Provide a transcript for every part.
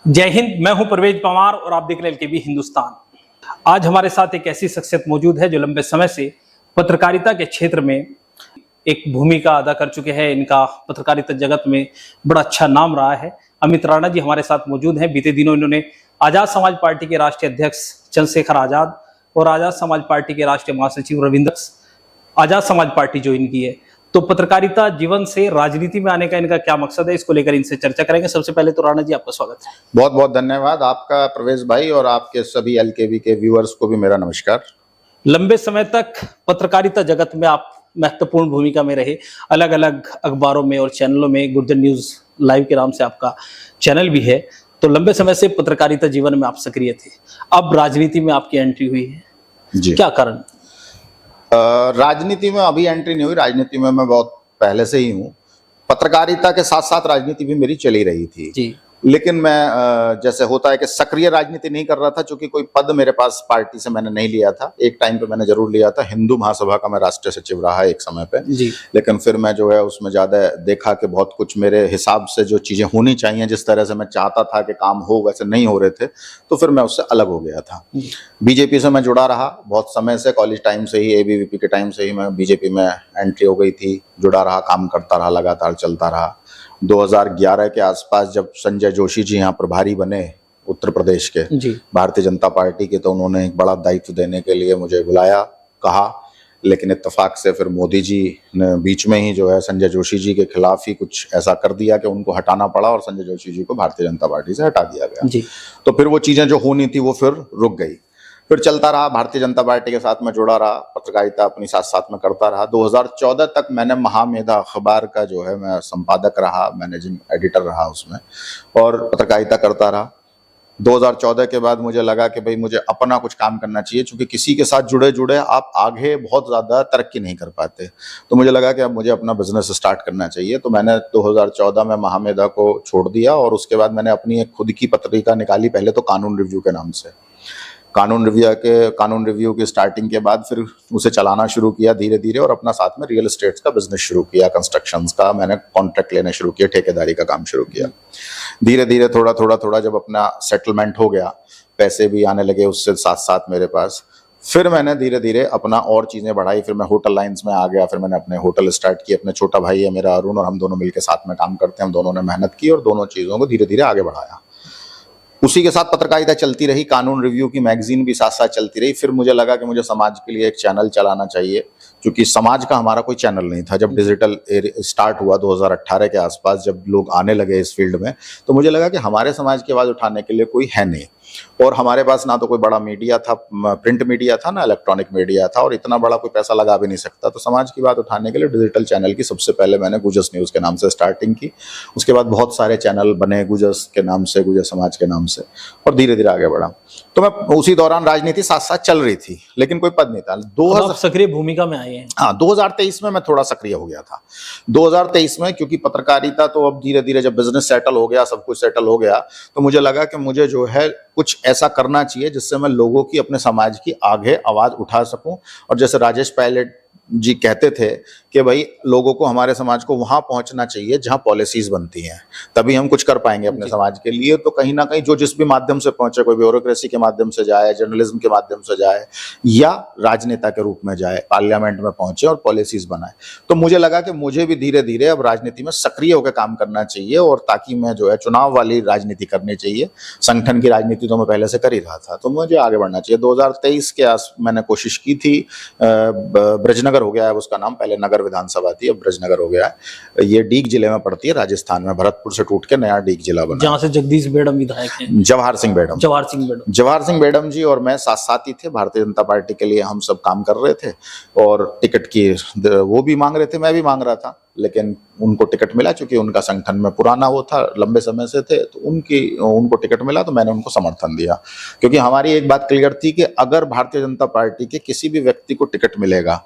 जय हिंद। मैं हूं परवेज पवार और आप देख रहे हैं एलकेबी हिंदुस्तान। आज हमारे साथ एक ऐसी शख्सियत मौजूद है जो लंबे समय से पत्रकारिता के क्षेत्र में एक भूमिका अदा कर चुके हैं। इनका पत्रकारिता जगत में बड़ा अच्छा नाम रहा है। अमित राणा जी हमारे साथ मौजूद हैं। बीते दिनों इन्होंने आजाद समाज पार्टी के राष्ट्रीय अध्यक्ष चंद्रशेखर आजाद और आजाद समाज पार्टी के राष्ट्रीय महासचिव रविंद्र आजाद समाज पार्टी ज्वाइन की है। तो पत्रकारिता जीवन से राजनीति में आने का इनका क्या मकसद है, इसको लेकर इनसे चर्चा करेंगे। सबसे पहले तो राणा जी आपका स्वागत है। बहुत बहुत धन्यवाद आपका प्रवेश भाई, और आपके सभी एलकेबी के व्यूअर्स को भी मेरा नमस्कार। लंबे समय तक पत्रकारिता जगत में आप महत्वपूर्ण भूमिका में रहे, अलग अलग अखबारों में और चैनलों में। गुर्जर न्यूज लाइव के नाम से आपका चैनल भी है। तो लंबे समय से पत्रकारिता जीवन में आप सक्रिय थे। अब राजनीति में आपकी एंट्री हुई है जी, क्या कारण? राजनीति में अभी एंट्री नहीं हुई। राजनीति में मैं बहुत पहले से ही हूँ। पत्रकारिता के साथ साथ राजनीति भी मेरी चली रही थी जी। लेकिन मैं जैसे होता है कि सक्रिय राजनीति नहीं कर रहा था, क्योंकि कोई पद मेरे पास पार्टी से मैंने नहीं लिया था। एक टाइम पे मैंने जरूर लिया था, हिंदू महासभा का मैं राष्ट्रीय सचिव रहा एक समय पे जी। लेकिन फिर मैं जो है उसमें ज्यादा देखा कि बहुत कुछ मेरे हिसाब से जो चीजें होनी चाहिए, जिस तरह से मैं चाहता था कि काम हो, वैसे नहीं हो रहे थे। तो फिर मैं उससे अलग हो गया था। बीजेपी से मैं जुड़ा रहा बहुत समय से। कॉलेज टाइम से ही, एबीवीपी के टाइम से ही मैं बीजेपी में एंट्री हो गई थी। जुड़ा रहा, काम करता रहा, लगातार चलता रहा। 2011 के आसपास जब संजय जोशी जी यहाँ प्रभारी बने उत्तर प्रदेश के भारतीय जनता पार्टी के, तो उन्होंने एक बड़ा दायित्व देने के लिए मुझे बुलाया, कहा। लेकिन इत्तेफाक से फिर मोदी जी ने बीच में ही जो है संजय जोशी जी के खिलाफ ही कुछ ऐसा कर दिया कि उनको हटाना पड़ा, और संजय जोशी जी को भारतीय जनता पार्टी से हटा दिया गया। तो फिर वो चीजें जो होनी थी वो फिर रुक गई। फिर चलता रहा, भारतीय जनता पार्टी के साथ में जुड़ा रहा, पत्रकारिता अपनी साथ साथ में करता रहा। 2014 तक मैंने महामेधा अखबार का जो है मैं संपादक रहा, मैनेजिंग एडिटर रहा उसमें, और पत्रकारिता करता रहा। 2014 के बाद मुझे लगा कि भाई मुझे अपना कुछ काम करना चाहिए, क्योंकि किसी के साथ जुड़े जुड़े आप आगे बहुत ज़्यादा तरक्की नहीं कर पाते। तो मुझे लगा कि अब मुझे अपना बिजनेस स्टार्ट करना चाहिए। तो मैंने 2014 में महामेधा को छोड़ दिया, और उसके बाद मैंने अपनी एक खुद की पत्रिका निकाली, पहले तो कानून रिव्यू के नाम से। कानून रिव्यू की स्टार्टिंग के बाद फिर उसे चलाना शुरू किया धीरे धीरे, और अपना साथ में रियल एस्टेट्स का बिजनेस शुरू किया, कंस्ट्रक्शंस का मैंने कॉन्ट्रैक्ट लेने शुरू किया, ठेकेदारी का काम शुरू किया। धीरे धीरे थोड़ा जब अपना सेटलमेंट हो गया, पैसे भी आने लगे उससे साथ साथ मेरे पास, फिर मैंने धीरे धीरे अपना और चीज़ें बढ़ाई। फिर मैं होटल लाइंस में आ गया। फिर मैंने अपने होटल स्टार्ट किए। अपने छोटा भाई है मेरा अरुण, और हम दोनों मिलकर साथ में काम करते हैं। हम दोनों ने मेहनत की और दोनों चीज़ों को धीरे धीरे आगे बढ़ाया। उसी के साथ पत्रकारिता चलती रही, कानून रिव्यू की मैगजीन भी साथ साथ चलती रही। फिर मुझे लगा कि मुझे समाज के लिए एक चैनल चलाना चाहिए, क्योंकि समाज का हमारा कोई चैनल नहीं था। जब डिजिटल स्टार्ट हुआ 2018 के आसपास, जब लोग आने लगे इस फील्ड में, तो मुझे लगा कि हमारे समाज की आवाज़ उठाने के लिए कोई है नहीं। और हमारे पास ना तो कोई बड़ा मीडिया था, प्रिंट मीडिया था, ना इलेक्ट्रॉनिक मीडिया था, और इतना बड़ा कोई पैसा लगा भी नहीं सकता। तो समाज की बात उठाने के लिए डिजिटल चैनल की सबसे पहले मैंने गुजस न्यूज़ के नाम से स्टार्टिंग की। उसके बाद बहुत सारे चैनल बने गुजस के नाम से, गुजर समाज के नाम से, और धीरे धीरे आगे बढ़ा। तो मैं उसी दौरान राजनीति साथ साथ चल रही थी, लेकिन कोई पद नहीं था। 2000 सक्रिय भूमिका में आए हैं। हाँ, 2023 में मैं थोड़ा सक्रिय हो गया था। 2023 में, क्योंकि पत्रकारिता तो अब धीरे धीरे जब बिजनेस सेटल हो गया, सब कुछ सेटल हो गया, तो मुझे लगा कि मुझे जो है कुछ ऐसा करना चाहिए जिससे मैं लोगों की, अपने समाज की आगे आवाज उठा सकूं। और जैसे राजेश पायलट जी कहते थे कि भाई लोगों को, हमारे समाज को वहां पहुंचना चाहिए जहां पॉलिसीज बनती हैं, तभी हम कुछ कर पाएंगे अपने समाज के लिए। तो कहीं ना कहीं जो जिस भी माध्यम से पहुंचे, कोई ब्यूरोक्रेसी के माध्यम से जाए, जर्नलिज्म के माध्यम से जाए, या राजनेता के रूप में जाए, पार्लियामेंट में पहुंचे और पॉलिसीज बनाए। तो मुझे लगा कि मुझे भी धीरे धीरे अब राजनीति में सक्रिय होकर काम करना चाहिए, और ताकि मैं जो है चुनाव वाली राजनीति करनी चाहिए। संगठन की राजनीति तो मैं पहले से कर ही रहा था, तो मुझे आगे बढ़ना चाहिए। 2023 के मैंने कोशिश की थी। ब्रजनगर हो गया है उसका नाम, पहले नगर विधानसभा थी, अब ब्रजनगर हो गया है। ये डीग जिले में पड़ती है, राजस्थान में। भरतपुर से टूट के नया डीग जिला बना, जहां से जगदीश बेडम विधायक हैं। जवाहर सिंह बेडम जी और मैं साथ साथ ही थे। भारतीय जनता पार्टी के लिए हम सब काम कर रहे थे, और टिकट की वो भी मांग रहे थे, मैं भी मांग रहा था। लेकिन उनको टिकट मिला, क्योंकि उनका संगठन में पुराना वो था, लंबे समय से थे, तो उनको टिकट मिला, तो मैंने उनको समर्थन दिया। क्योंकि हमारी एक बात क्लियर थी कि अगर भारतीय जनता पार्टी के किसी भी व्यक्ति को टिकट मिलेगा,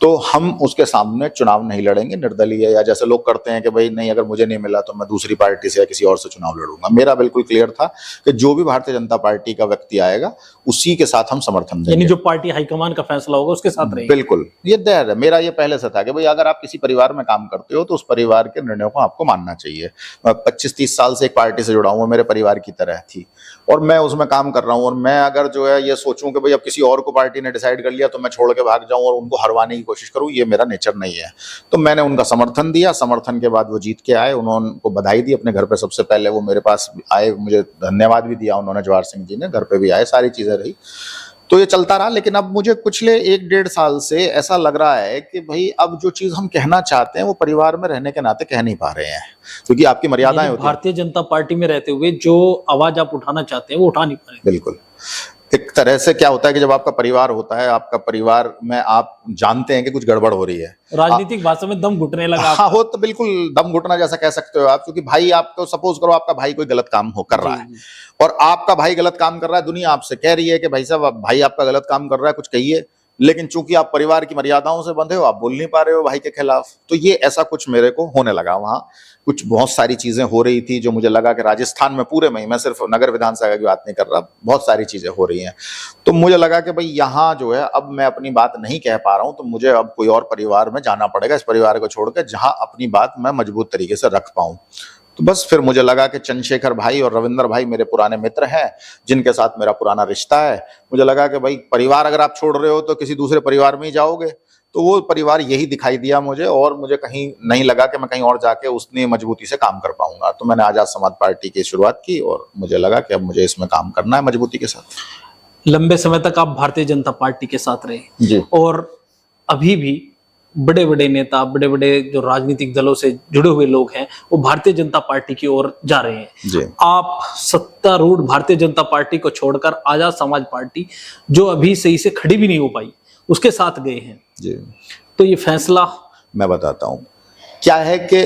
तो हम उसके सामने चुनाव नहीं लड़ेंगे निर्दलीय, या जैसे लोग करते हैं कि भाई नहीं, अगर मुझे नहीं मिला तो मैं दूसरी पार्टी से या किसी और से चुनाव लड़ूंगा। मेरा बिल्कुल क्लियर था कि जो भी भारतीय जनता पार्टी का व्यक्ति आएगा उसी के साथ हम समर्थन देंगे, यानी जो पार्टी हाईकमान का फैसला होगा उसके साथ रहेंगे। बिल्कुल, ये तय है। मेरा ये पहले से था कि भाई अगर आप किसी परिवार में काम करते हो तो उस परिवार के निर्णयों को आपको मानना चाहिए। मैं 25-30 साल से एक पार्टी से जुड़ा हूँ, मेरे परिवार की तरह थी और मैं उसमें काम कर रहा हूँ। और मैं अगर जो है ये सोचूं कि भाई अब किसी और को पार्टी ने डिसाइड कर लिया तो मैं छोड़ के भाग जाऊं और उनको हरवाने की कोशिश करूं, ये मेरा नेचर नहीं है। तो मैंने उनका समर्थन दिया, समर्थन के बाद वो जीत के आए, उनको बधाई दी अपने घर पे, सबसे पहले वो मेरे पास आए, मुझे धन्यवाद भी दिया उन्होंने, जवाहर सिंह जी ने, घर पे भी आए, सारी चीजें रही। तो ये चलता रहा। लेकिन अब मुझे पिछले 1-1.5 साल से ऐसा लग रहा है कि भाई अब जो चीज हम कहना चाहते हैं वो परिवार में रहने के नाते कह नहीं पा रहे हैं, क्योंकि आपकी मर्यादाएं होती हैं। भारतीय जनता पार्टी में रहते हुए जो आवाज आप उठाना चाहते हैं वो उठा नहीं पा रहे। बिल्कुल। एक तरह से क्या होता है कि जब आपका परिवार होता है, आपका परिवार में आप जानते हैं कि कुछ गड़बड़ हो रही है, राजनीतिक भाषा में दम घुटने लगा। हाँ, हो तो बिल्कुल दम घुटना जैसा कह सकते हो आप, क्योंकि भाई आपको सपोज करो आपका भाई कोई गलत काम कर रहा है और आपका भाई गलत काम कर रहा है, दुनिया आपसे कह रही है कि भाई साहब भाई आपका गलत काम कर रहा है, कुछ कहिए, लेकिन चूंकि आप परिवार की मर्यादाओं से बंधे हो, आप बोल नहीं पा रहे हो भाई के खिलाफ। तो ये ऐसा कुछ मेरे को होने लगा। वहां कुछ बहुत सारी चीजें हो रही थी जो मुझे लगा कि राजस्थान में पूरे में, मैं सिर्फ नगर विधानसभा की बात नहीं कर रहा, बहुत सारी चीजें हो रही हैं। तो मुझे लगा कि भाई यहाँ जो है अब मैं अपनी बात नहीं कह पा रहा हूं, तो मुझे अब कोई और परिवार में जाना पड़ेगा, इस परिवार को छोड़कर, जहां अपनी बात मैं मजबूत तरीके से रख पाऊं। तो बस फिर मुझे लगा कि चंद्रशेखर भाई और रविंद्र भाई मेरे पुराने मित्र हैं, जिनके साथ मेरा पुराना रिश्ता है। मुझे लगा कि भाई परिवार अगर आप छोड़ रहे हो तो किसी दूसरे परिवार में ही जाओगे, तो वो परिवार यही दिखाई दिया मुझे, और मुझे कहीं नहीं लगा कि मैं कहीं और जाके उतनी मजबूती से काम कर पाऊंगा। तो मैंने आजाद समाज पार्टी की शुरुआत की और मुझे लगा कि अब मुझे इसमें काम करना है मजबूती के साथ। लंबे समय तक आप भारतीय जनता पार्टी के साथ रहे जी। और अभी भी बड़े बड़े नेता, बड़े बड़े जो राजनीतिक दलों से जुड़े हुए लोग हैं वो भारतीय जनता पार्टी की ओर जा रहे हैं। जी। आप सत्तारूढ़ भारतीय जनता पार्टी को छोड़कर आजाद समाज पार्टी, जो अभी सही से खड़ी भी नहीं हो पाई, उसके साथ गए हैं। जी। तो ये फैसला मैं बताता हूं क्या है कि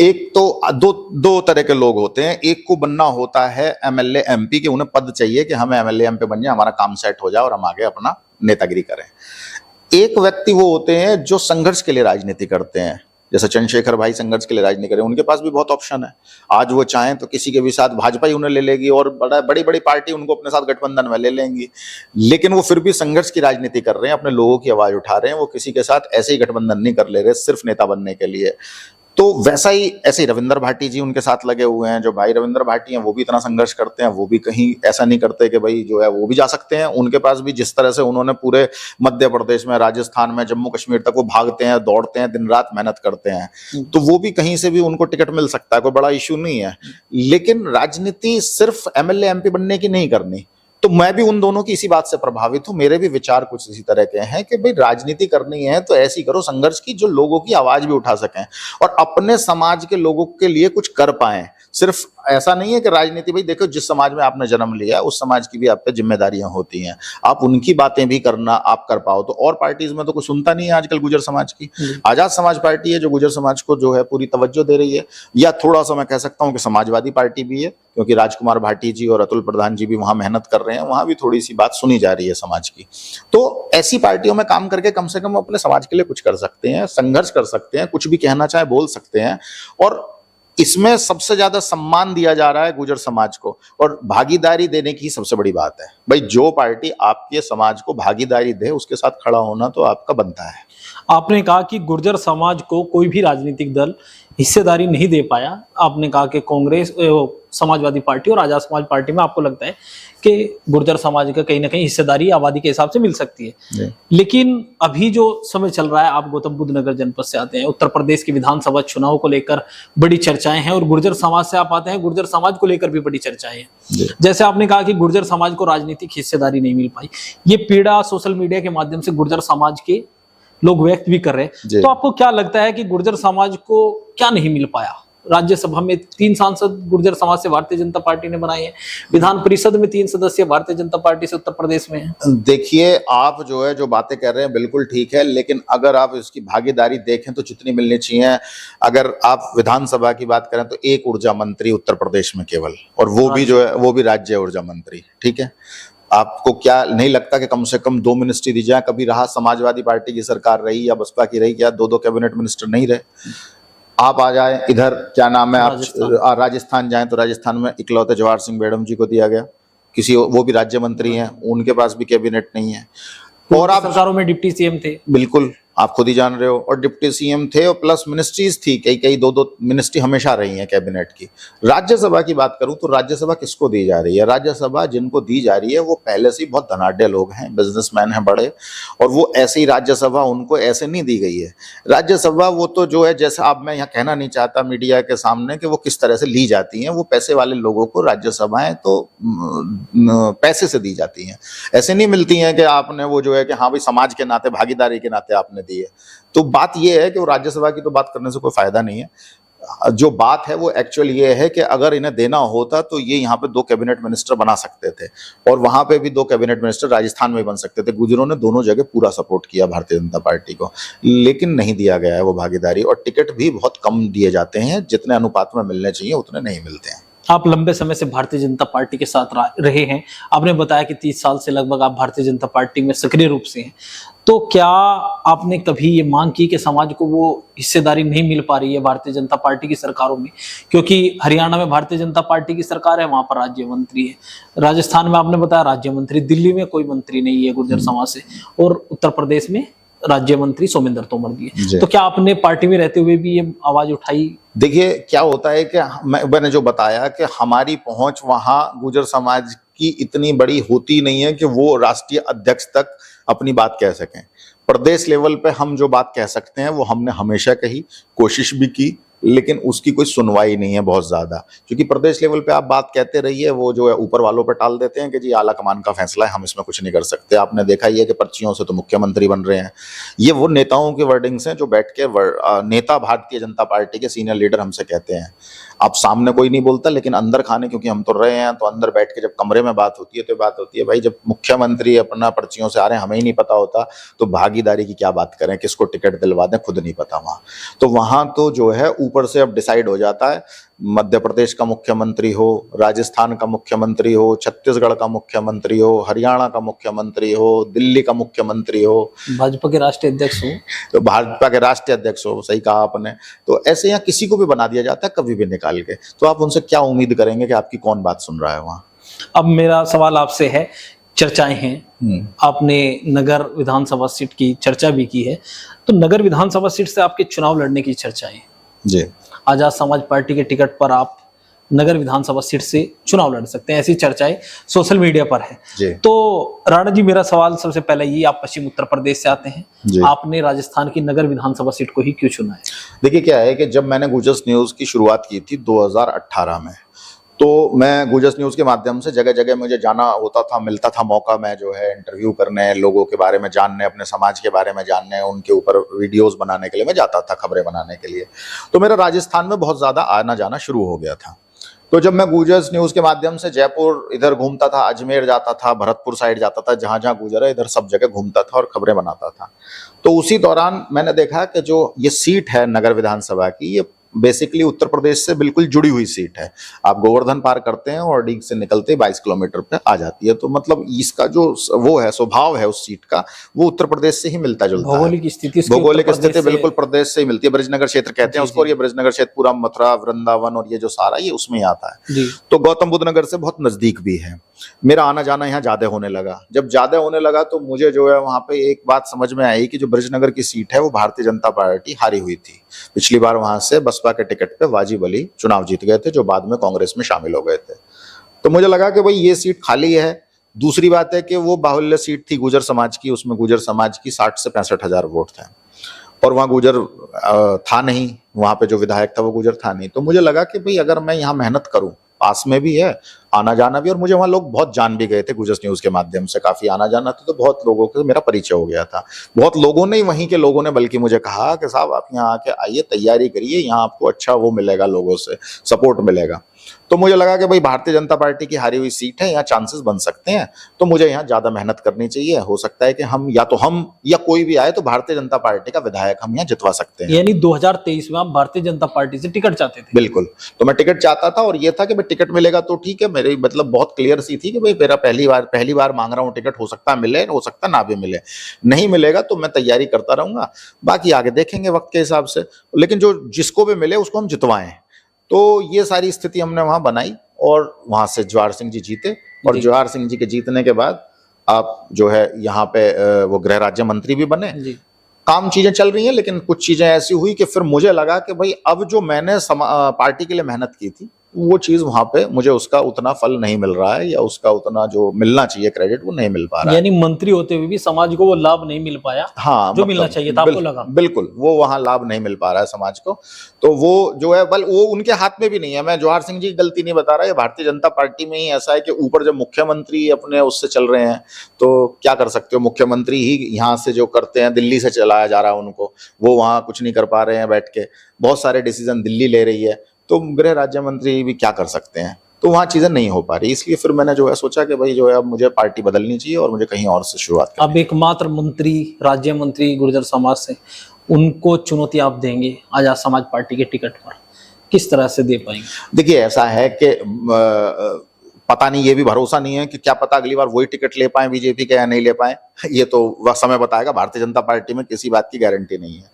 एक तो दो तरह के लोग होते हैं। एक को बनना होता है एमएलए एमपी के, उन्हें पद चाहिए कि हमें एमएलए एमपी बन जाए, हमारा काम सेट हो जाए और हम आगे अपना नेतागिरी करें। एक व्यक्ति वो होते हैं जो संघर्ष के लिए राजनीति करते हैं, जैसे चंद्रशेखर भाई संघर्ष के लिए राजनीति करें, उनके पास भी बहुत ऑप्शन है। आज वो चाहें तो किसी के भी साथ भाजपा ही उन्हें ले लेगी और बड़ी बड़ी पार्टी उनको अपने साथ गठबंधन में ले लेंगी, लेकिन वो फिर भी संघर्ष की राजनीति कर रहे हैं, अपने लोगों की आवाज उठा रहे हैं। वो किसी के साथ ऐसे ही गठबंधन नहीं कर ले रहे सिर्फ नेता बनने के लिए। तो वैसा ही ऐसे ही रविंद्र भाटी जी उनके साथ लगे हुए हैं। जो भाई रविंद्र भाटी हैं वो भी इतना संघर्ष करते हैं, वो भी कहीं ऐसा नहीं करते कि भाई जो है वो भी जा सकते हैं। उनके पास भी जिस तरह से उन्होंने पूरे मध्य प्रदेश में, राजस्थान में, जम्मू कश्मीर तक वो भागते हैं, दौड़ते हैं, दिन रात मेहनत करते हैं, तो वो भी कहीं से भी उनको टिकट मिल सकता है, कोई बड़ा इश्यू नहीं है। लेकिन राजनीति सिर्फ एमएलए एमपी बनने की नहीं करनी। तो मैं भी उन दोनों की इसी बात से प्रभावित हूं। मेरे भी विचार कुछ इसी तरह के हैं कि भाई राजनीति करनी है तो ऐसी करो संघर्ष की, जो लोगों की आवाज भी उठा सकें और अपने समाज के लोगों के लिए कुछ कर पाएं। सिर्फ ऐसा नहीं है कि राजनीति, भाई देखो जिस समाज में आपने जन्म लिया उस समाज की भी आप पे जिम्मेदारियां होती हैं, आप उनकी बातें भी करना आप कर पाओ। तो और पार्टीज में तो कुछ सुनता नहीं है आजकल गुर्जर समाज की। आजाद समाज पार्टी है जो गुर्जर समाज को जो है पूरी तवज्जो दे रही है, या थोड़ा सा मैं कह सकता हूं कि समाजवादी पार्टी भी है, क्योंकि राजकुमार भाटी जी और अतुल प्रधान जी भी वहां मेहनत कर रहे हैं, वहां भी थोड़ी सी बात सुनी जा रही है समाज की। तो ऐसी पार्टियों में काम करके कम से कम अपने समाज के लिए कुछ कर सकते हैं, संघर्ष कर सकते हैं, कुछ भी कहना चाहे बोल सकते हैं। और इसमें सबसे ज्यादा सम्मान दिया जा रहा है गुर्जर समाज को, और भागीदारी देने की सबसे बड़ी बात है। भाई जो पार्टी आपके समाज को भागीदारी दे उसके साथ खड़ा होना तो आपका बनता है। आपने कहा कि गुर्जर समाज को कोई भी राजनीतिक दल हिस्सेदारी नहीं दे पाया। आपने कहा कि कांग्रेस, समाजवादी पार्टी और आजाद समाज पार्टी में आपको लगता है कि गुर्जर समाज का कहीं ना कहीं हिस्सेदारी आबादी के हिसाब से मिल सकती है। लेकिन अभी जो समय चल रहा है, आप गौतम बुद्ध नगर जनपद से आते हैं, उत्तर प्रदेश की विधानसभा चुनाव को लेकर बड़ी चर्चाएं हैं, और गुर्जर समाज से आप आते हैं, गुर्जर समाज को लेकर भी बड़ी चर्चाएं हैं। जैसे आपने कहा कि गुर्जर समाज को राजनीतिक हिस्सेदारी नहीं मिल पाई, ये पीड़ा सोशल मीडिया के माध्यम से गुर्जर समाज के लोग व्यक्त भी कर रहे हैं। तो आपको क्या लगता है कि गुर्जर समाज को क्या नहीं मिल पाया? राज्यसभा में 3 सांसद गुर्जर समाज से भारतीय जनता पार्टी ने बनाए हैं, विधान परिषद में 3 सदस्य भारतीय जनता पार्टी से उत्तर प्रदेश में हैं। देखिए, आप जो है जो बातें कर रहे हैं बिल्कुल ठीक है, लेकिन अगर आप इसकी भागीदारी देखें तो जितनी मिलनी चाहिए, अगर आप विधानसभा की बात करें तो 1 ऊर्जा मंत्री उत्तर प्रदेश में केवल, और वो भी जो है वो भी राज्य ऊर्जा मंत्री। ठीक है, आपको क्या नहीं लगता कि कम से कम 2 मिनिस्ट्री दी जाए? कभी रहा समाजवादी पार्टी की सरकार रही या बसपा की रही, क्या 2-2 कैबिनेट मिनिस्टर नहीं रहे? आप आ जाए इधर, क्या नाम है, आप राजस्थान जाएं तो राजस्थान में इकलौते जवाहर सिंह बेडम जी को दिया गया, किसी वो भी राज्य मंत्री हैं, उनके पास भी कैबिनेट नहीं है। और आप सरकारों में डिप्टी सीएम थे। बिल्कुल, आप खुद ही जान रहे हो, और डिप्टी सीएम थे और प्लस मिनिस्ट्रीज थी, कई कई दो दो मिनिस्ट्री हमेशा रही हैं कैबिनेट की। राज्यसभा की बात करूं तो राज्यसभा किसको दी जा रही है? राज्यसभा जिनको दी जा रही है वो पहले से ही बहुत धनाढ्य लोग हैं, बिजनेसमैन हैं बड़े, और वो ऐसे ही राज्यसभा उनको ऐसे नहीं दी गई है। राज्यसभा वो तो जो है, जैसे अब मैं यहाँ कहना नहीं चाहता मीडिया के सामने कि वो किस तरह से ली जाती हैं, वो पैसे वाले लोगों को राज्यसभाएं तो पैसे से दी जाती हैं, ऐसे नहीं मिलती हैं कि आपने वो जो है कि हाँ भाई समाज के नाते, भागीदारी के नाते आपने दी है। तो बात ये है कि वो राज्यसभा की तो बात करने से कोई फायदा नहीं है। जो बात है वो एक्चुअल ये है कि अगर इन्हें देना होता तो ये यहाँ पे 2 कैबिनेट मिनिस्टर बना सकते थे, और वहां पे भी 2 कैबिनेट मिनिस्टर राजस्थान में बन सकते थे। गुजरों ने दोनों जगह पूरा सपोर्ट किया भारतीय जनता पार्टी को, लेकिन नहीं दिया गया है वो भागीदारी, और टिकट भी बहुत कम दिए जाते हैं, जितने अनुपात में मिलने चाहिए उतने नहीं मिलते हैं। आप लंबे समय से भारतीय जनता पार्टी के साथ रहे हैं, आपने बताया कि 30 साल से लगभग आप भारतीय जनता पार्टी में सक्रिय रूप से हैं, तो क्या आपने कभी ये मांग की कि समाज को वो हिस्सेदारी नहीं मिल पा रही है भारतीय जनता पार्टी की सरकारों में? क्योंकि हरियाणा में भारतीय जनता पार्टी की सरकार है, वहां पर राज्य मंत्री है, राजस्थान में आपने बताया राज्य मंत्री, दिल्ली में कोई मंत्री नहीं है गुर्जर समाज से, और उत्तर प्रदेश में राज्य मंत्री सोमेंद्र तोमर जी है। तो क्या आपने पार्टी में रहते हुए भी ये आवाज उठाई? देखिए क्या होता है कि मैंने जो बताया कि हमारी पहुंच वहां गुर्जर समाज की इतनी बड़ी होती नहीं है कि वो राष्ट्रीय अध्यक्ष तक अपनी बात कह सकें। प्रदेश लेवल पे हम जो बात कह सकते हैं वो हमने हमेशा कही, कोशिश भी की, लेकिन उसकी कोई सुनवाई नहीं है बहुत ज्यादा, क्योंकि प्रदेश लेवल पे आप बात कहते रहिए, वो जो है ऊपर वालों पे टाल देते हैं कि जी आला कमान का फैसला है, हम इसमें कुछ नहीं कर सकते। आपने देखा ही है कि पर्चियों से तो मुख्यमंत्री बन रहे हैं। ये वो नेताओं के वर्डिंग्स हैं जो बैठ के नेता भारतीय जनता पार्टी के सीनियर लीडर हमसे कहते हैं। अब सामने कोई नहीं बोलता, लेकिन अंदर खाने क्योंकि हम तो रहे हैं, तो अंदर बैठ के जब कमरे में बात होती है तो बात होती है, भाई जब मुख्यमंत्री अपना पर्चियों से आ रहे हैं, हमें ही नहीं पता होता, तो भागीदारी की क्या बात करें, किसको टिकट दिलवा दें, खुद नहीं पता वहां। तो वहां तो जो है ऊपर से अब डिसाइड हो जाता है, मध्य प्रदेश का मुख्यमंत्री हो, राजस्थान का मुख्यमंत्री हो, छत्तीसगढ़ का मुख्यमंत्री हो, हरियाणा का मुख्यमंत्री हो, दिल्ली का मुख्यमंत्री हो, भाजपा के राष्ट्रीय अध्यक्ष हो, तो भाजपा के राष्ट्रीय अध्यक्ष हो, सही कहा आपने, तो ऐसे यहाँ किसी को भी बना दिया जाता है कभी भी निकाल के। तो आप उनसे क्या उम्मीद करेंगे कि आपकी कौन बात सुन रहा है वहां? अब मेरा सवाल आपसे है, चर्चाएं हैं, आपने नगर विधानसभा सीट की चर्चा भी की है, तो नगर विधानसभा सीट से आपके चुनाव लड़ने की चर्चाएं जी, आजाद समाज पार्टी के टिकट पर आप नगर विधानसभा सीट से चुनाव लड़ सकते हैं, ऐसी चर्चाएं सोशल मीडिया पर है। तो राणा जी, मेरा सवाल सबसे पहले ये, आप पश्चिम उत्तर प्रदेश से आते हैं, आपने राजस्थान की नगर विधानसभा सीट को ही क्यों चुना है? देखिए क्या है कि जब मैंने गुजस न्यूज की शुरुआत की थी 2018 में, तो मैं गुजस न्यूज के माध्यम से जगह जगह मुझे जाना होता था, मिलता था मौका, मैं जो है इंटरव्यू करने, लोगों के बारे में जानने, अपने समाज के बारे में जानने, उनके ऊपर वीडियोस बनाने के लिए मैं जाता था, खबरें बनाने के लिए। तो मेरा राजस्थान में बहुत ज्यादा आना जाना शुरू हो गया था। तो जब मैं गुजस न्यूज के माध्यम से जयपुर इधर घूमता था, अजमेर जाता था, भरतपुर साइड जाता था, जहां जहां गुजरा इधर सब जगह घूमता था और खबरें बनाता था। तो उसी दौरान मैंने देखा कि जो ये सीट है नगर विधानसभा की, ये बेसिकली उत्तर प्रदेश से बिल्कुल जुड़ी हुई सीट है। आप गोवर्धन पार करते हैं और डीग से निकलते 22 किलोमीटर पे आ जाती है। तो मतलब इसका जो वो है स्वभाव है उस सीट का, वो उत्तर प्रदेश से ही मिलता जुलता है। भौगोलिक स्थिति बिल्कुल प्रदेश से ही मिलती है। ब्रजनगर क्षेत्र कहते हैं उसको, और ये ब्रजनगर क्षेत्र पूरा मथुरा, वृंदावन और ये जो सारा ये उसमें आता है। तो गौतम बुद्ध नगर से बहुत नजदीक भी है। मेरा आना जाना यहाँ ज्यादा होने लगा। जब ज्यादा होने लगा तो मुझे जो है वहां पे एक बात समझ में आई कि जो ब्रजनगर की सीट है वो भारतीय जनता पार्टी हारी हुई थी। पिछली बार वहां से बसपा के टिकट पे वाजिब अली चुनाव जीत गए थे, जो बाद में कांग्रेस में शामिल हो गए थे। तो मुझे लगा कि भाई ये सीट खाली है। दूसरी बात है कि वो बाहुल्य सीट थी गुर्जर समाज की, उसमें गुर्जर समाज की 60 से 65 हजार वोट थे, और वहां गुर्जर था नहीं, वहां पे जो विधायक था वो गुर्जर था नहीं। तो मुझे लगा कि भाई अगर मैं यहाँ मेहनत करूं, पास में भी है, आना जाना भी, और मुझे वहां लोग बहुत जान भी गए थे गुजस न्यूज के माध्यम से, काफी आना जाना था, तो बहुत लोगों से मेरा परिचय हो गया था। बहुत लोगों ने, वहीं के लोगों ने बल्कि मुझे कहा कि साहब आप यहाँ आके आइए, तैयारी करिए, यहाँ आपको अच्छा वो मिलेगा, लोगों से सपोर्ट मिलेगा। तो मुझे लगा कि भाई भारतीय जनता पार्टी की हारी हुई सीट है, यहाँ चांसेस बन सकते हैं, तो मुझे यहाँ ज्यादा मेहनत करनी चाहिए। हो सकता है कि हम या कोई भी आए तो भारतीय जनता पार्टी का विधायक हम यहाँ जितवा सकते हैं। यानी 2023 में आप भारतीय जनता पार्टी से टिकट चाहते थे? बिल्कुल। तो मैं टिकट चाहता था, और ये था कि भाई टिकट मिलेगा तो ठीक है, मेरी मतलब बहुत क्लियर सी थी कि भाई मेरा पहली बार मांग रहा हूँ टिकट, हो सकता है मिले, हो सकता ना भी मिले, नहीं मिलेगा तो मैं तैयारी करता रहूंगा, बाकी आगे देखेंगे वक्त के हिसाब से, लेकिन जो जिसको भी मिले उसको हम जितवाएं। तो ये सारी स्थिति हमने वहां बनाई, और वहां से जवाहर सिंह जी जीते, और जवाहर सिंह जी के जीतने के बाद आप जो है यहाँ पे वो गृह राज्य मंत्री भी बने, काम चीजें चल रही हैं, लेकिन कुछ चीजें ऐसी हुई कि फिर मुझे लगा कि भाई अब जो मैंने पार्टी के लिए मेहनत की थी वो चीज वहां पे मुझे उसका उतना फल नहीं मिल रहा है, या उसका उतना जो मिलना चाहिए क्रेडिट वो नहीं मिल पा रहा है। यानी मंत्री होते हुए भी समाज को वो लाभ नहीं मिल पाया हाँ, जो मिलना चाहिए था, आपको लगा? बिल्कुल, वो वहां लाभ नहीं मिल पा रहा है समाज को। तो वो जो है बल वो उनके हाथ में भी नहीं है। मैं जवाहर सिंह जी की गलती नहीं बता रहा, ये भारतीय जनता पार्टी में ही ऐसा है कि ऊपर जब मुख्यमंत्री अपने उससे चल रहे हैं तो क्या कर सकते हो, मुख्यमंत्री ही यहाँ से जो करते हैं, दिल्ली से चलाया जा रहा है उनको, वो वहां कुछ नहीं कर पा रहे हैं बैठ के, बहुत सारे डिसीजन दिल्ली ले रही है, तो गृह राज्य मंत्री भी क्या कर सकते हैं, तो वहाँ चीजें नहीं हो पा रही। इसलिए फिर मैंने जो है सोचा कि भाई जो है अब मुझे पार्टी बदलनी चाहिए और मुझे कहीं और से शुरुआत करनी। अब एकमात्र मंत्री, राज्य मंत्री गुर्जर समाज से, उनको चुनौती आप देंगे आजाद समाज पार्टी के टिकट पर, किस तरह से दे पाएंगे? देखिए ऐसा है कि पता नहीं, ये भी भरोसा नहीं है कि क्या पता अगली बार वही टिकट ले पाए बीजेपी के या नहीं ले पाए, ये तो वह समय बताएगा। भारतीय जनता पार्टी में किसी बात की गारंटी नहीं है,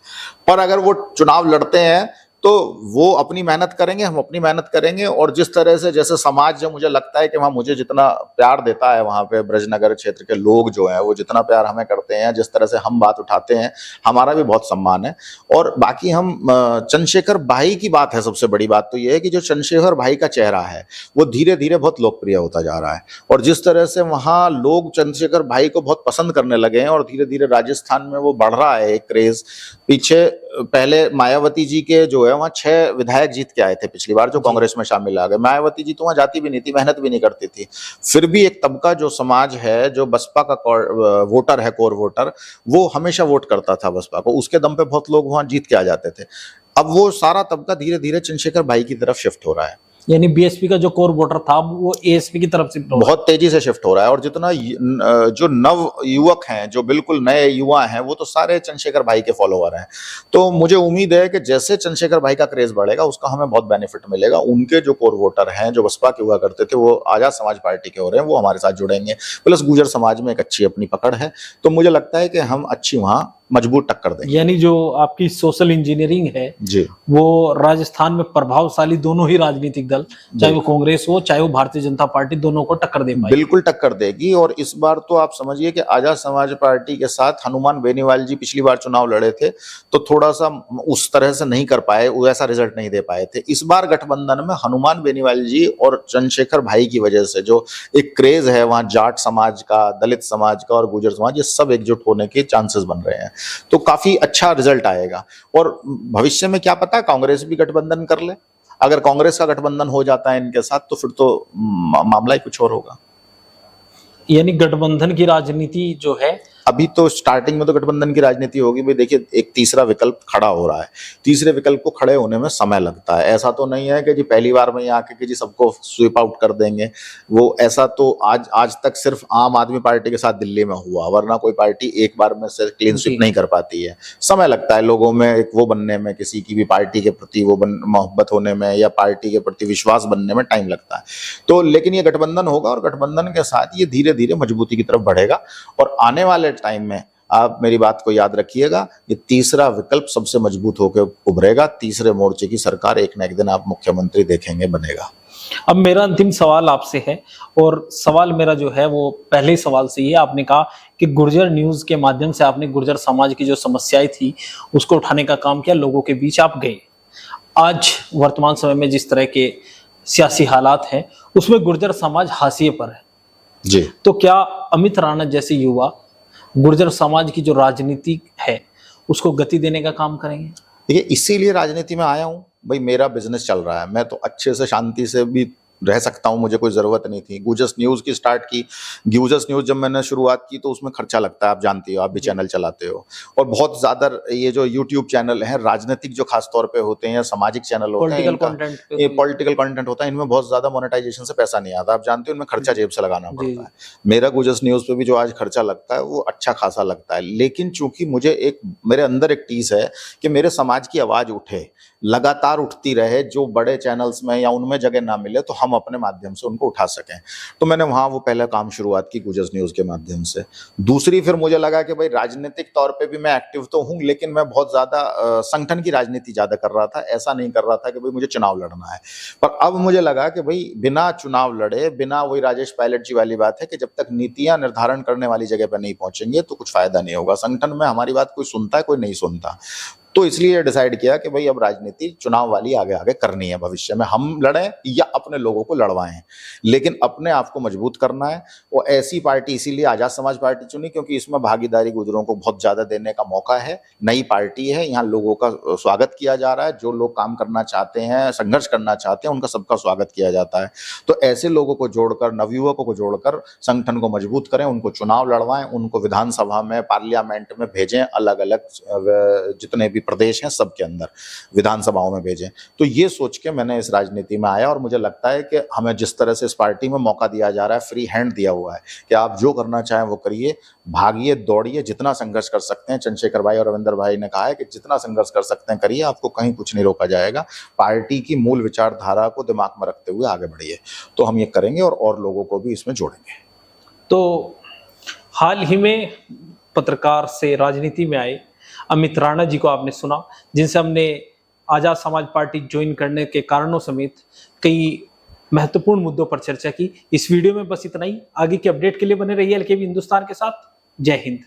पर अगर वो चुनाव लड़ते हैं तो वो अपनी मेहनत करेंगे, हम अपनी मेहनत करेंगे, और जिस तरह से जैसे समाज जो मुझे लगता है कि वहाँ मुझे जितना प्यार देता है, वहाँ पे ब्रजनगर क्षेत्र के लोग जो हैं वो जितना प्यार हमें करते हैं, जिस तरह से हम बात उठाते हैं, हमारा भी बहुत सम्मान है। और बाकी हम चंद्रशेखर भाई की बात है, सबसे बड़ी बात तो ये है कि जो चंद्रशेखर भाई का चेहरा है वो धीरे धीरे बहुत लोकप्रिय होता जा रहा है, और जिस तरह से वहाँ लोग चंद्रशेखर भाई को बहुत पसंद करने लगे हैं, और धीरे धीरे राजस्थान में वो बढ़ रहा है एक क्रेज। पीछे पहले मायावती जी के जो है वहाँ 6 विधायक जीत के आए थे पिछली बार, जो कांग्रेस में शामिल आ गए। मायावती जी तो वहाँ जाती भी नहीं थी, मेहनत भी नहीं करती थी, फिर भी एक तबका जो समाज है, जो बसपा का वोटर है, कोर वोटर, वो हमेशा वोट करता था बसपा को, उसके दम पे बहुत लोग वहाँ जीत के आ जाते थे। अब वो सारा तबका धीरे धीरे चंद्रशेखर भाई की तरफ शिफ्ट हो रहा है, यानी बीएसपी का जो कोर वोटर था वो एएसपी की तरफ से बहुत तेजी से शिफ्ट हो रहा है। और जितना जो नव युवक हैं, जो बिल्कुल नए युवा हैं, वो तो सारे चंद्रशेखर भाई के फॉलोअर हैं। तो मुझे उम्मीद है कि जैसे चंद्रशेखर भाई का क्रेज बढ़ेगा उसका हमें बहुत बेनिफिट मिलेगा। उनके जो कोर वोटर हैं, जो बसपा के हुआ करते थे, वो आजाद समाज पार्टी के हो रहे हैं, वो हमारे साथ जुड़ेंगे। प्लस गुर्जर समाज में एक अच्छी अपनी पकड़ है, तो मुझे लगता है कि हम अच्छी वहां मजबूत टक्कर देंगे। यानी जो आपकी सोशल इंजीनियरिंग है जी, वो राजस्थान में प्रभावशाली दोनों ही राजनीतिक दल, चाहे वो कांग्रेस हो चाहे वो भारतीय जनता पार्टी, दोनों को टक्कर दे पाएगी। बिल्कुल टक्कर देगी। और इस बार तो आप समझिए कि आजाद समाज पार्टी के साथ हनुमान बेनीवाल जी पिछली बार चुनाव लड़े थे तो थोड़ा सा उस तरह से नहीं कर पाए, वैसा रिजल्ट नहीं दे पाए थे। इस बार गठबंधन में हनुमान बेनीवाल जी और चंद्रशेखर भाई की वजह से जो एक क्रेज है वहां, जाट समाज का, दलित समाज का और गुर्जर समाज, ये सब एकजुट होने के चांसेस बन रहे हैं, तो काफी अच्छा रिजल्ट आएगा। और भविष्य में क्या पता कांग्रेस भी गठबंधन कर ले, अगर कांग्रेस का गठबंधन हो जाता है इनके साथ तो फिर तो मामला ही कुछ और होगा। यानी गठबंधन की राजनीति जो है, अभी तो स्टार्टिंग में तो गठबंधन की राजनीति होगी भाई। देखिए एक तीसरा विकल्प खड़ा हो रहा है, तीसरे विकल्प को खड़े होने में समय लगता है। ऐसा तो नहीं है कि जी पहली बार में आके कि जी सबको स्वीप आउट कर देंगे, वो ऐसा तो आज तक सिर्फ आम आदमी पार्टी के साथ दिल्ली में हुआ, वरना कोई पार्टी एक बार में से क्लीन स्वीप नहीं कर पाती है। समय लगता है लोगों में एक वो बनने में, किसी की भी पार्टी के प्रति वो मोहब्बत होने में या पार्टी के प्रति विश्वास बनने में टाइम लगता है। तो लेकिन ये गठबंधन होगा और गठबंधन के साथ ये धीरे धीरे मजबूती की तरफ बढ़ेगा, और आने वाले टाइम में आप मेरी बात को याद रखिएगा, ये तीसरा विकल्प सबसे मजबूत होकर उभरेगा। तीसरे मोर्चे की सरकार एक न एक दिन आप मुख्यमंत्री देखेंगे बनेगा। अब मेरा अंतिम सवाल आपसे है, और सवाल मेरा जो है वो पहले सवाल से ही है। आपने कहा कि गुर्जर न्यूज के माध्यम से आपने गुर्जर समाज की जो समस्याएं थी उसको उठाने का काम किया, लोगों के बीच आप गए। आज वर्तमान समय में जिस तरह के सियासी हालात हैं उसमें गुर्जर समाज हाशिए पर है जी, तो क्या अमित राणा जैसे युवा गुर्जर समाज की जो राजनीति है उसको गति देने का काम करेंगे? देखिए इसीलिए राजनीति में आया हूं भाई, मेरा बिजनेस चल रहा है, मैं तो अच्छे से शांति से भी रह सकता हूं, मुझे कोई जरूरत नहीं थी। गुजस न्यूज की स्टार्ट की, गुजस न्यूज जब मैंने शुरुआत की तो उसमें खर्चा लगता है, आप जानती हो, आप भी चैनल चलाते हो, और बहुत ज्यादा ये जो यूट्यूब चैनल है राजनीतिक जो खास तौर पे होते हैं या सामाजिक चैनल होते हैं, पॉलिटिकल कंटेंट होता है, इनमें बहुत ज्यादा मोनेटाइजेशन से पैसा नहीं आता, आप जानते हो, इनमें खर्चा जेब से लगाना पड़ता है। मेरा गुजस न्यूज पे भी जो आज खर्चा लगता है वो अच्छा खासा लगता है, लेकिन चूंकि मुझे मेरे अंदर एक टीस है कि मेरे समाज की आवाज उठे, लगातार उठती रहे, जो बड़े चैनल्स में या उनमें जगह ना मिले तो हम अपने माध्यम से उनको उठा सकें। तो मैंने वहाँ वो पहला काम शुरुआत की गुजस न्यूज़ के माध्यम से। दूसरी फिर मुझे लगा कि भाई राजनीतिक तौर पे भी मैं एक्टिव तो हूँ, लेकिन मैं बहुत ज़्यादा संगठन की राजनीति ज़्यादा कर रहा था। ऐसा नहीं कर रहा था कि भाई मुझे चुनाव लड़ना है। पर अब मुझे लगा कि भाई बिना चुनाव लड़े, बिना वही राजेश पायलट जी वाली बात है कि जब तक नीतियाँ निर्धारण करने वाली जगह पर नहीं पहुँचेंगे तो कुछ फ़ायदा नहीं होगा। संगठन में हमारी बात कोई सुनता है, कोई नहीं सुनता। तो इसलिए डिसाइड किया कि भाई अब राजनीति चुनाव वाली आगे आगे करनी है। भविष्य में हम लड़ें या अपने लोगों को लड़वाएं, लेकिन अपने आप को मजबूत करना है। वो ऐसी पार्टी इसीलिए आजाद समाज पार्टी चुनी क्योंकि इसमें भागीदारी गुजरों को बहुत ज्यादा देने का मौका है। नई पार्टी है, यहाँ लोगों का स्वागत किया जा रहा है। जो लोग काम करना चाहते हैं, संघर्ष करना चाहते हैं, उनका सबका स्वागत किया जाता है। तो ऐसे लोगों को जोड़कर, नवयुवकों को जोड़कर संगठन को मजबूत करें, उनको चुनाव लड़वाएं, उनको विधानसभा में, पार्लियामेंट में भेजें, अलग अलग जितने भी प्रदेश हैं सबके अंदर विधानसभाओं में भेजें। तो ये सोच के मैंने इस राजनीति में आया और मुझे लगता है कि हमें जिस तरह से इस पार्टी में मौका दिया जा रहा है, फ्री हैंड दिया हुआ है कि आप जो करना चाहें वो करिए, भागिए, दौड़िए, जितना संघर्ष कर सकते हैं। चंद्रशेखर भाई और रविंदर भाई ने कहा है कि जितना संघर्ष कर सकते हैं करिए, आपको कहीं कुछ नहीं रोका जाएगा। पार्टी की मूल विचारधारा को दिमाग में रखते हुए आगे बढ़िए। तो हम ये करेंगे और लोगों को भी इसमें जोड़ेंगे। तो हाल ही में पत्रकार से राजनीति में आए अमित राणा जी को आपने सुना, जिनसे हमने आजाद समाज पार्टी ज्वाइन करने के कारणों समेत कई महत्वपूर्ण मुद्दों पर चर्चा की। इस वीडियो में बस इतना ही। आगे की अपडेट के लिए बने रहिए एलकेबी हिंदुस्तान के साथ। जय हिंद।